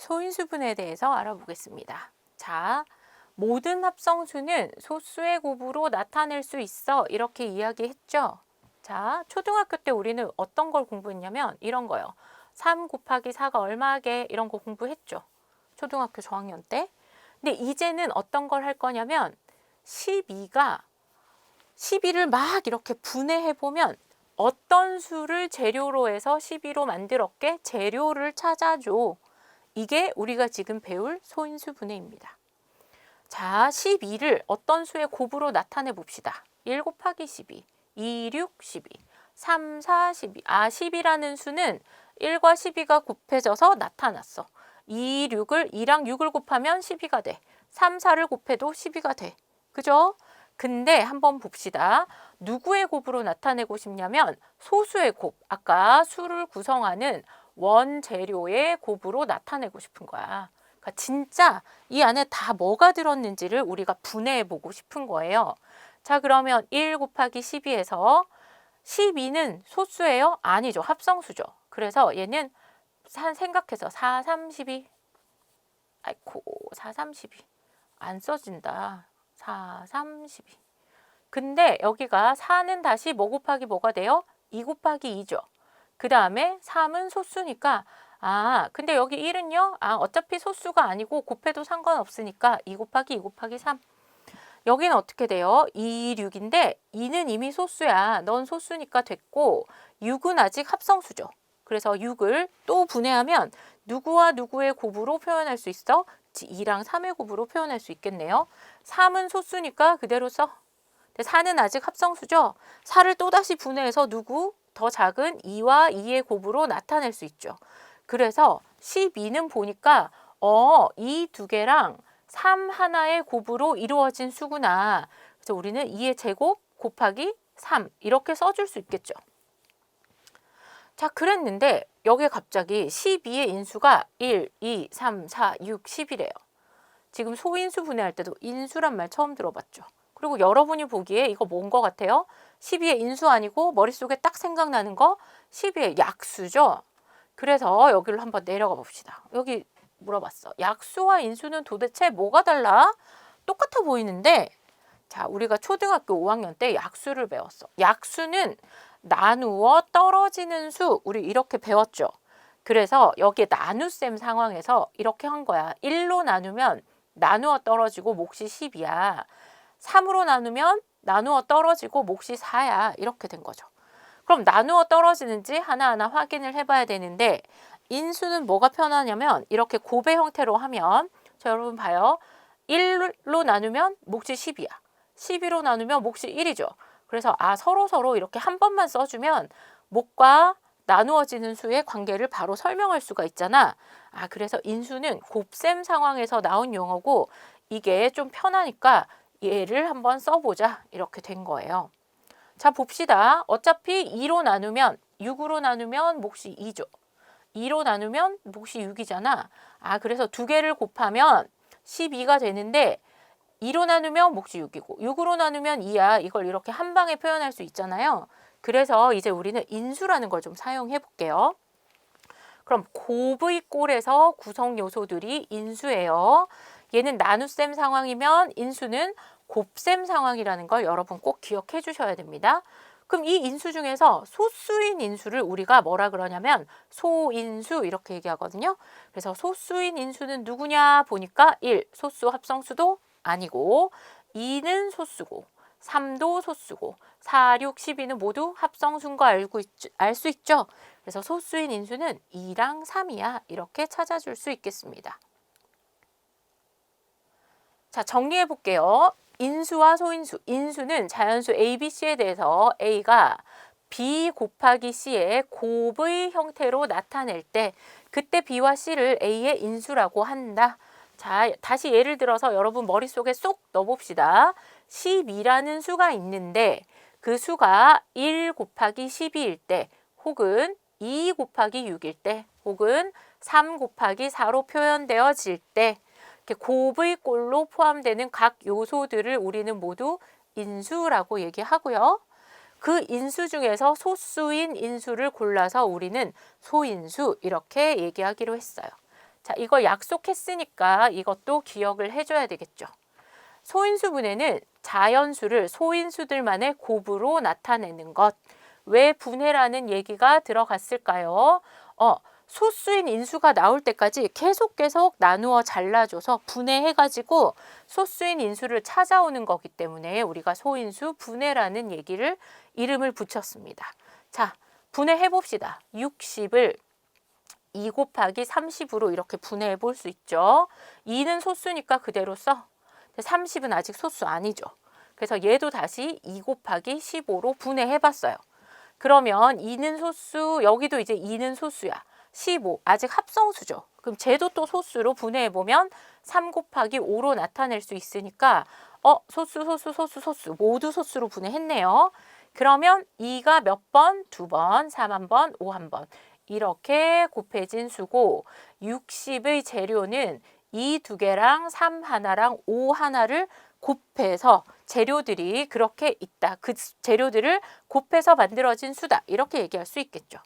소인수분해에 대해서 알아보겠습니다. 자, 모든 합성수는 소수의 곱으로 나타낼 수 있어. 이렇게 이야기했죠. 자, 초등학교 때 우리는 어떤 걸 공부했냐면 이런 거요. 3 곱하기 4가 얼마게 이런 거 공부했죠. 초등학교 저학년 때. 근데 이제는 어떤 걸 할 거냐면 12를 막 이렇게 분해해보면 어떤 수를 재료로 해서 12로 만들었게 재료를 찾아줘. 이게 우리가 지금 배울 소인수 분해입니다. 자, 12를 어떤 수의 곱으로 나타내 봅시다. 1 곱하기 12, 2, 6, 12, 3, 4, 12. 10이라는 수는 1과 12가 곱해져서 나타났어. 2랑 6을 곱하면 12가 돼. 3, 4를 곱해도 12가 돼. 그죠? 근데 한번 봅시다. 누구의 곱으로 나타내고 싶냐면 소수의 곱. 아까 수를 구성하는 원재료의 곱으로 나타내고 싶은 거야. 그러니까 진짜 이 안에 다 뭐가 들었는지를 우리가 분해해 보고 싶은 거예요. 자, 그러면 1 곱하기 12에서 12는 소수예요? 아니죠. 합성수죠. 그래서 얘는 생각해서 4, 3, 12. 아이고, 4, 3, 12. 안 써진다. 4, 3, 12. 근데 여기가 4는 다시 뭐 곱하기 뭐가 돼요? 2 곱하기 2죠. 그 다음에 3은 소수니까 근데 여기 1은요? 어차피 소수가 아니고 곱해도 상관없으니까 2 곱하기 2 곱하기 3. 여기는 어떻게 돼요? 2, 6인데 2는 이미 소수야. 넌 소수니까 됐고 6은 아직 합성수죠. 그래서 6을 또 분해하면 누구와 누구의 곱으로 표현할 수 있어? 2랑 3의 곱으로 표현할 수 있겠네요. 3은 소수니까 그대로 써. 4는 아직 합성수죠. 4를 또다시 분해해서 누구? 더 작은 2와 2의 곱으로 나타낼 수 있죠. 그래서 12는 보니까 이 두 개랑 3 하나의 곱으로 이루어진 수구나. 그래서 우리는 2의 제곱 곱하기 3 이렇게 써줄 수 있겠죠. 자, 그랬는데 여기에 갑자기 12의 인수가 1, 2, 3, 4, 6, 10이래요. 지금 소인수 분해할 때도 인수란 말 처음 들어봤죠. 그리고 여러분이 보기에 이거 뭔 거 같아요? 12의 인수 아니고 머릿속에 딱 생각나는 거 12의 약수죠. 그래서 여기로 한번 내려가 봅시다. 여기 물어봤어. 약수와 인수는 도대체 뭐가 달라? 똑같아 보이는데 자, 우리가 초등학교 5학년 때 약수를 배웠어. 약수는 나누어 떨어지는 수 우리 이렇게 배웠죠. 그래서 여기에 나눗셈 상황에서 이렇게 한 거야. 1로 나누면 나누어 떨어지고 몫이 10이야. 3으로 나누면 나누어 떨어지고 몫이 4야. 이렇게 된 거죠. 그럼 나누어 떨어지는지 하나하나 확인을 해봐야 되는데 인수는 뭐가 편하냐면 이렇게 곱의 형태로 하면 자, 여러분 봐요. 1로 나누면 몫이 10이야. 12로 나누면 몫이 1이죠. 그래서 서로 이렇게 한 번만 써주면 몫과 나누어지는 수의 관계를 바로 설명할 수가 있잖아. 그래서 인수는 곱셈 상황에서 나온 용어고 이게 좀 편하니까 얘를 한번 써보자. 이렇게 된 거예요. 자, 봅시다. 어차피 2로 나누면 6으로 나누면 몫이 2죠. 2로 나누면 몫이 6이잖아. 그래서 두 개를 곱하면 12가 되는데 2로 나누면 몫이 6이고 6으로 나누면 2야. 이걸 이렇게 한 방에 표현할 수 있잖아요. 그래서 이제 우리는 인수라는 걸 좀 사용해 볼게요. 그럼 곱의 꼴에서 구성 요소들이 인수예요. 얘는 나눗셈 상황이면 인수는 곱셈 상황이라는 걸 여러분 꼭 기억해 주셔야 됩니다. 그럼 이 인수 중에서 소수인 인수를 우리가 뭐라 그러냐면 소인수 이렇게 얘기하거든요. 그래서 소수인 인수는 누구냐 보니까 1. 소수 합성수도 아니고 2는 소수고 3도 소수고 4, 6, 12는 모두 합성수인 거 알 수 있죠. 그래서 소수인 인수는 2랑 3이야. 이렇게 찾아줄 수 있겠습니다. 자, 정리해 볼게요. 인수와 소인수. 인수는 자연수 A, B, C에 대해서 A가 B 곱하기 C의 곱의 형태로 나타낼 때 그때 B와 C를 A의 인수라고 한다. 자, 다시 예를 들어서 여러분 머릿속에 쏙 넣어봅시다. 12라는 수가 있는데 그 수가 1 곱하기 12일 때 혹은 2 곱하기 6일 때 혹은 3 곱하기 4로 표현되어질 때 이렇게 곱의 꼴로 포함되는 각 요소들을 우리는 모두 인수라고 얘기하고요. 그 인수 중에서 소수인 인수를 골라서 우리는 소인수 이렇게 얘기하기로 했어요. 자, 이거 약속했으니까 이것도 기억을 해줘야 되겠죠. 소인수 분해는 자연수를 소인수들만의 곱으로 나타내는 것. 왜 분해라는 얘기가 들어갔을까요? 소수인 인수가 나올 때까지 계속 나누어 잘라줘서 분해해가지고 소수인 인수를 찾아오는 거기 때문에 우리가 소인수 분해라는 이름을 붙였습니다. 자, 분해해 봅시다. 60을 2 곱하기 30으로 이렇게 분해해 볼 수 있죠. 2는 소수니까 그대로 써. 30은 아직 소수 아니죠. 그래서 얘도 다시 2 곱하기 15로 분해해 봤어요. 그러면 2는 소수, 여기도 이제 2는 소수야. 15, 아직 합성수죠. 그럼 쟤도 또 소수로 분해해 보면 3 곱하기 5로 나타낼 수 있으니까 소수 모두 소수로 분해했네요. 그러면 2가 몇 번? 2번, 3 한 번, 5 한 번. 이렇게 곱해진 수고 60의 재료는 이 두 개랑 3 하나랑 5 하나를 곱해서 재료들이 그렇게 있다. 그 재료들을 곱해서 만들어진 수다. 이렇게 얘기할 수 있겠죠.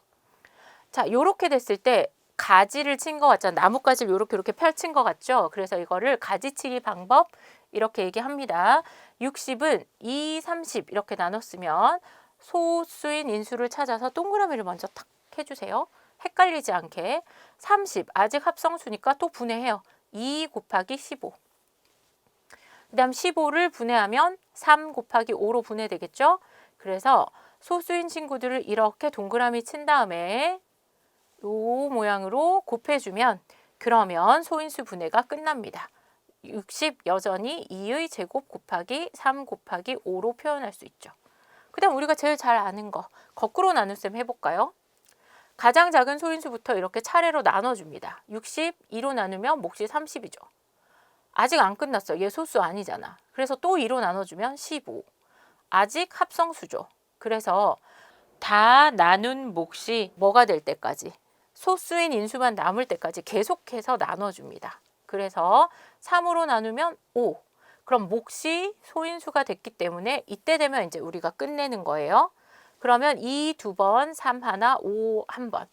자, 요렇게 됐을 때 가지를 친 것 같잖아. 나뭇가지를 요렇게 펼친 것 같죠. 그래서 이거를 가지치기 방법 이렇게 얘기합니다. 60은 2, 30 이렇게 나눴으면 소수인 인수를 찾아서 동그라미를 먼저 탁 해주세요. 헷갈리지 않게. 30 아직 합성수니까 또 분해해요. 2 곱하기 15. 그 다음 15를 분해하면 3 곱하기 5로 분해되겠죠. 그래서 소수인 친구들을 이렇게 동그라미 친 다음에 이 모양으로 곱해주면 그러면 소인수 분해가 끝납니다. 60 여전히 2의 제곱 곱하기 3 곱하기 5로 표현할 수 있죠. 그 다음 우리가 제일 잘 아는 거 거꾸로 나눗셈 해볼까요? 가장 작은 소인수부터 이렇게 차례로 나눠줍니다. 60, 2로 나누면 몫이 30이죠. 아직 안 끝났어. 얘 소수 아니잖아. 그래서 또 2로 나눠주면 15. 아직 합성수죠. 그래서 다 나눈 몫이 뭐가 될 때까지 소수인 인수만 남을 때까지 계속해서 나눠줍니다. 그래서 3으로 나누면 5. 그럼 몫이 소인수가 됐기 때문에 이때 되면 이제 우리가 끝내는 거예요. 그러면 2 2번, 3 하나, 5 1번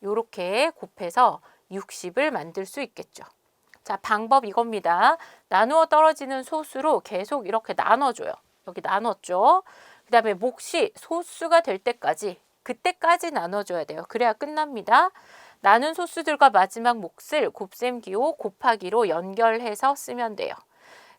이렇게 곱해서 60을 만들 수 있겠죠. 자, 방법 이겁니다. 나누어 떨어지는 소수로 계속 이렇게 나눠줘요. 여기 나눴죠. 그 다음에 몫이 소수가 될 때까지 그때까지 나눠줘야 돼요. 그래야 끝납니다. 나눈 소수들과 마지막 몫을 곱셈 기호 곱하기로 연결해서 쓰면 돼요.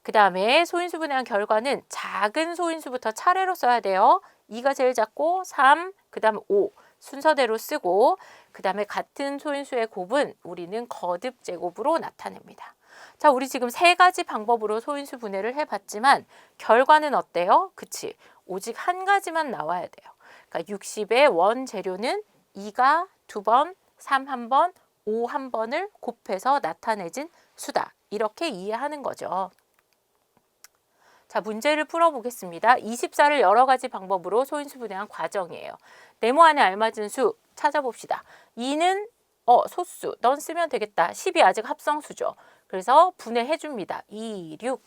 그 다음에 소인수 분해한 결과는 작은 소인수부터 차례로 써야 돼요. 2가 제일 작고 3, 그 다음 5 순서대로 쓰고 그 다음에 같은 소인수의 곱은 우리는 거듭 제곱으로 나타냅니다. 자, 우리 지금 세 가지 방법으로 소인수 분해를 해봤지만 결과는 어때요? 그치? 오직 한 가지만 나와야 돼요. 그러니까 60의 원재료는 2가 2번, 3 1번, 5 1번을 곱해서 나타내진 수다. 이렇게 이해하는 거죠. 자, 문제를 풀어보겠습니다. 24를 여러 가지 방법으로 소인수 분해한 과정이에요. 네모 안에 알맞은 수 찾아봅시다. 2는 소수, 넌 쓰면 되겠다. 10이 아직 합성수죠. 그래서 분해해줍니다. 2, 6.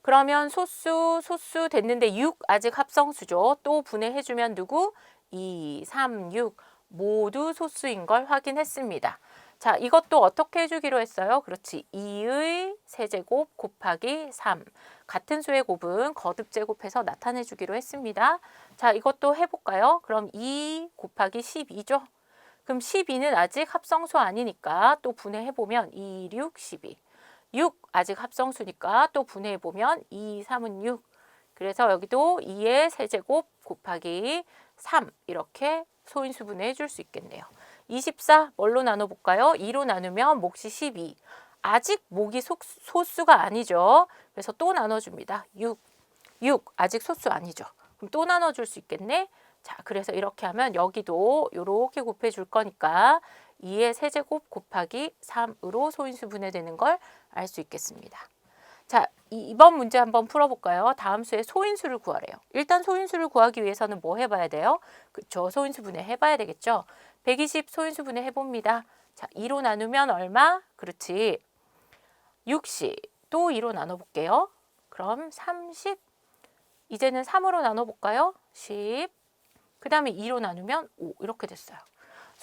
그러면 소수 됐는데 6 아직 합성수죠. 또 분해해주면 누구? 2, 3, 6 모두 소수인 걸 확인했습니다. 자, 이것도 어떻게 해주기로 했어요? 그렇지. 2의 세제곱 곱하기 3. 같은 수의 곱은 거듭 제곱해서 나타내주기로 했습니다. 자, 이것도 해볼까요? 그럼 2 곱하기 12죠. 그럼 12는 아직 합성수 아니니까 또 분해해보면 2, 6, 12. 6 아직 합성수니까 또 분해해보면 2, 3은 6. 그래서 여기도 2의 세제곱 곱하기 3 이렇게 소인수 분해해 줄 수 있겠네요. 24 뭘로 나눠볼까요? 2로 나누면 몫이 12. 아직 몫이 소수가 아니죠. 그래서 또 나눠줍니다. 6 아직 소수 아니죠. 그럼 또 나눠줄 수 있겠네. 자, 그래서 이렇게 하면 여기도 이렇게 곱해줄 거니까 2의 세제곱 곱하기 3으로 소인수 분해되는 걸 알 수 있겠습니다. 자, 이번 문제 한번 풀어볼까요? 다음 수의 소인수를 구하래요. 일단 소인수를 구하기 위해서는 뭐 해봐야 돼요? 그쵸, 소인수 분해 해봐야 되겠죠. 120 소인수 분해 해봅니다. 자, 2로 나누면 얼마? 그렇지. 60. 또 2로 나눠볼게요. 그럼 30. 이제는 3으로 나눠볼까요? 10. 그 다음에 2로 나누면 5. 이렇게 됐어요.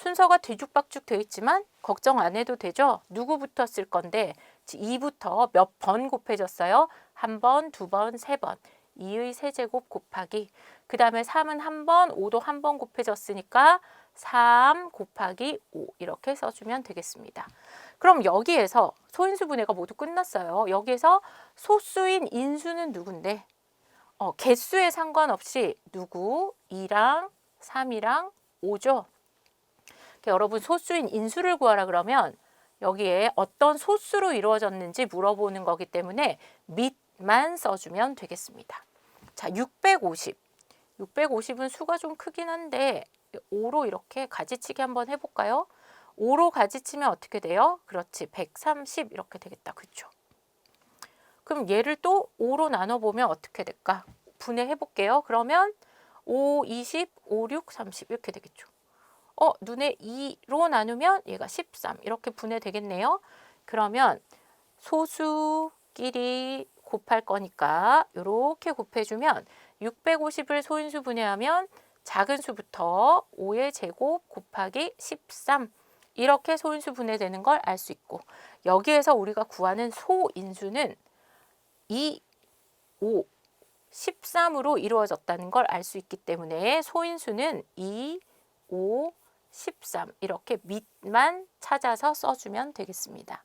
순서가 뒤죽박죽 돼 있지만 걱정 안 해도 되죠? 누구부터 쓸 건데 2부터 몇 번 곱해졌어요? 한 번, 두 번, 세 번. 2의 세제곱 곱하기 그 다음에 3은 한 번, 5도 한 번 곱해졌으니까 3 곱하기 5 이렇게 써주면 되겠습니다. 그럼 여기에서 소인수 분해가 모두 끝났어요. 여기에서 소수인 인수는 누군데? 개수에 상관없이 누구? 2랑 3이랑 5죠. 여러분 소수인 인수를 구하라 그러면 여기에 어떤 소수로 이루어졌는지 물어보는 거기 때문에 밑만 써주면 되겠습니다. 자, 650. 650은 수가 좀 크긴 한데 5로 이렇게 가지치기 한번 해볼까요? 5로 가지치면 어떻게 돼요? 그렇지, 130 이렇게 되겠다. 그렇죠? 그럼 얘를 또 5로 나눠보면 어떻게 될까? 분해해 볼게요. 그러면 5, 20, 5, 6, 30 이렇게 되겠죠. 눈에 2로 나누면 얘가 13 이렇게 분해되겠네요. 그러면 소수끼리 곱할 거니까 이렇게 곱해주면 650을 소인수 분해하면 작은 수부터 5의 제곱 곱하기 13 이렇게 소인수 분해되는 걸 알 수 있고 여기에서 우리가 구하는 소인수는 2, 5, 13으로 이루어졌다는 걸 알 수 있기 때문에 소인수는 2, 5, 13 이렇게 밑만 찾아서 써주면 되겠습니다.